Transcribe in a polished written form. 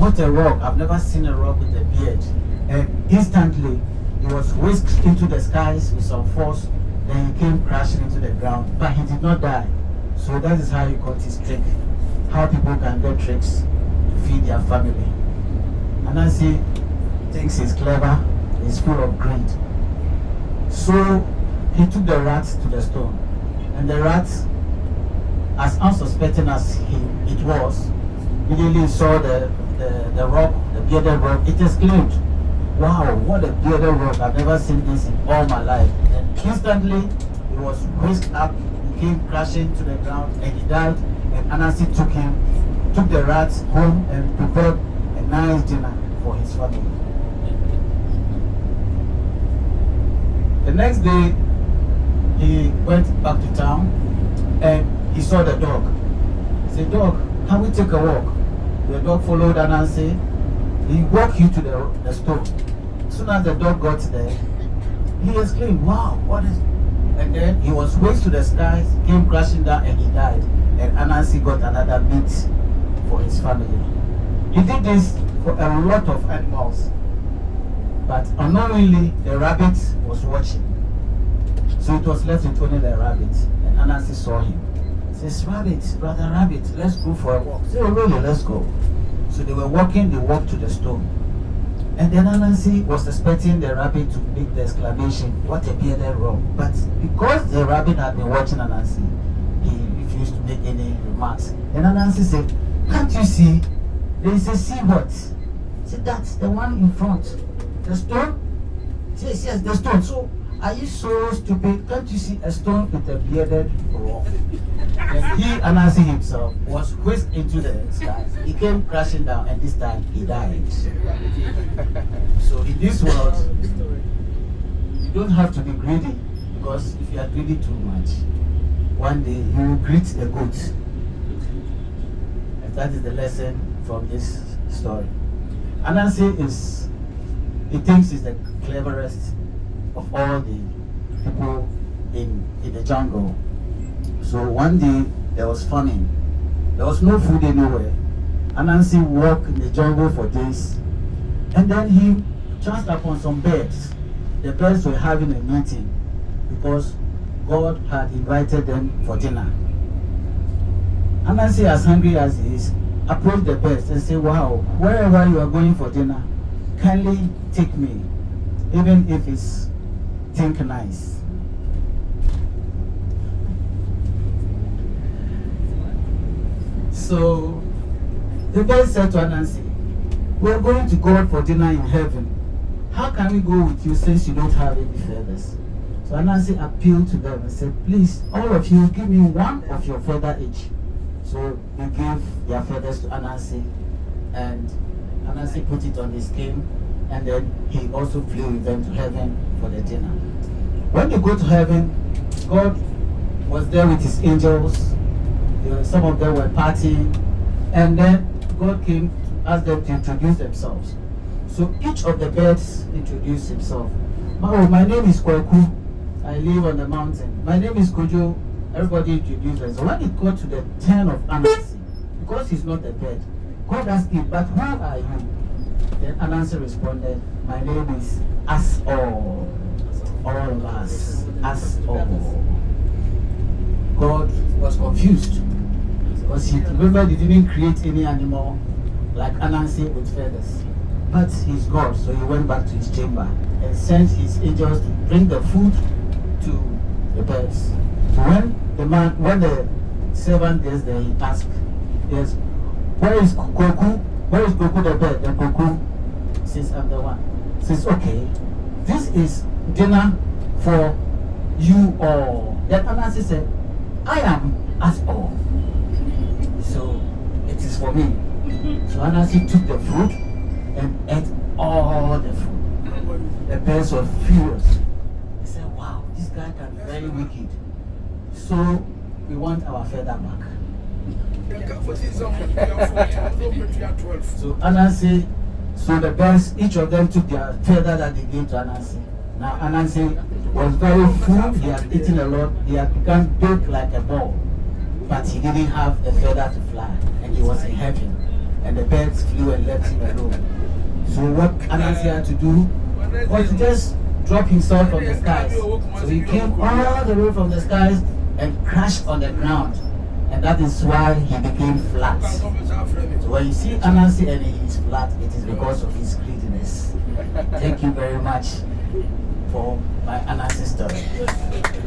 what a rock. I've never seen a rock with a beard. And instantly, he was whisked into the skies with some force. Then he came crashing into the ground. But he did not die. So that is how he got his trick. How people can get tricks to feed their family. Anasi thinks he's clever. He's full of greed. So he took the rat to the stone. And the rat, as unsuspecting as it was, immediately saw the rock, the bearded rock. It exclaimed, "Wow, what a bearded rock. I've never seen this in all my life." And instantly, he was whisked up, he came crashing to the ground, and he died. And Anasi took the rat home and prepared a nice dinner for his family. The next day, he went back to town and he saw the dog. He said, "Dog, can we take a walk?" The dog followed Anasi. He walked you to the stone. As soon as the dog got there, he exclaimed, "Wow, what is..." And then he was raised to the skies, came crashing down, and he died. And Anasi got another meat for his family. He did this for a lot of animals. But unknowingly, the rabbit was watching. So it was left with only the rabbit. And Anasi saw him. He says, "Rabbit, brother rabbit, let's go for a walk." He said, "Oh, really, let's go." So they were walking, they walked to the stone. And then Anasi was expecting the rabbit to make the exclamation, "What a bearded rock." But because the rabbit had been watching Anasi, he refused to make any remarks. Then Anasi said, "Can't you see? There is a sea what?" He said, "That's the one in front." "The stone?" "Yes, yes, the stone." "So, are you so stupid? Can't you see a stone with a bearded rock?" And he, Anasi himself, was whisked into the sky. He came crashing down, and this time he died. So in this world, you don't have to be greedy, because if you are greedy too much, one day you will greet the goat. And that is the lesson from this story. Anasi he thinks he's the cleverest of all the people in the jungle. So one day there was famine. There was no food anywhere. Anasi walked in the jungle for days. And then he chanced upon some birds. The birds were having a meeting because God had invited them for dinner. Anasi, as hungry as he is, approached the birds and said, "Wow, wherever you are going for dinner, kindly take me, even if it's think nice." So the bird said to Anasi, "We are going to God for dinner in heaven. How can we go with you since you don't have any feathers?" So Anasi appealed to them and said, "Please, all of you, give me one of your feather each." So they gave their feathers to Anasi, and Anasi put it on his skin, and then he also flew with them to heaven for the dinner. When they go to heaven, God was there with his angels. Some of them were partying, and then God came to ask them to introduce themselves. So each of the birds introduced himself. "Oh, my name is Kweku. I live on the mountain. My name is Kojo." Everybody introduced themselves. When it got to the turn of Anasi, because he's not a bird, God asked him, "But who are you?" Then Anasi responded, "My name is us all. All of us. Us all." God was confused because he didn't create any animal like Anasi with feathers. But he's God, so he went back to his chamber and sent his angels to bring the food to the birds. So when the servant gets there, he asks, "Yes, where is Kweku? Where is Kweku the bird?" Then Kweku says, "I'm the one." He says, "Okay, this is dinner for you all." Then Anasi said, "I am us all, so it is for me." So Anasi took the food and ate all the food. The birds were furious. They said, "Wow, this guy can be very wicked. So we want our feather back." So Anasi, so the birds, each of them took their feather that they gave to Anasi. Now Anasi was very full, he had eaten a lot, he had become big like a ball. But he didn't have a feather to fly, and he was in heaven. and the birds flew and left him alone. So what Anasi had to do was to just drop himself from the skies. So he came all the way from the skies and crashed on the ground. And that is why he became flat. So when you see Anasi and he is flat, it is because of his greediness. Thank you very much for my Anasi story.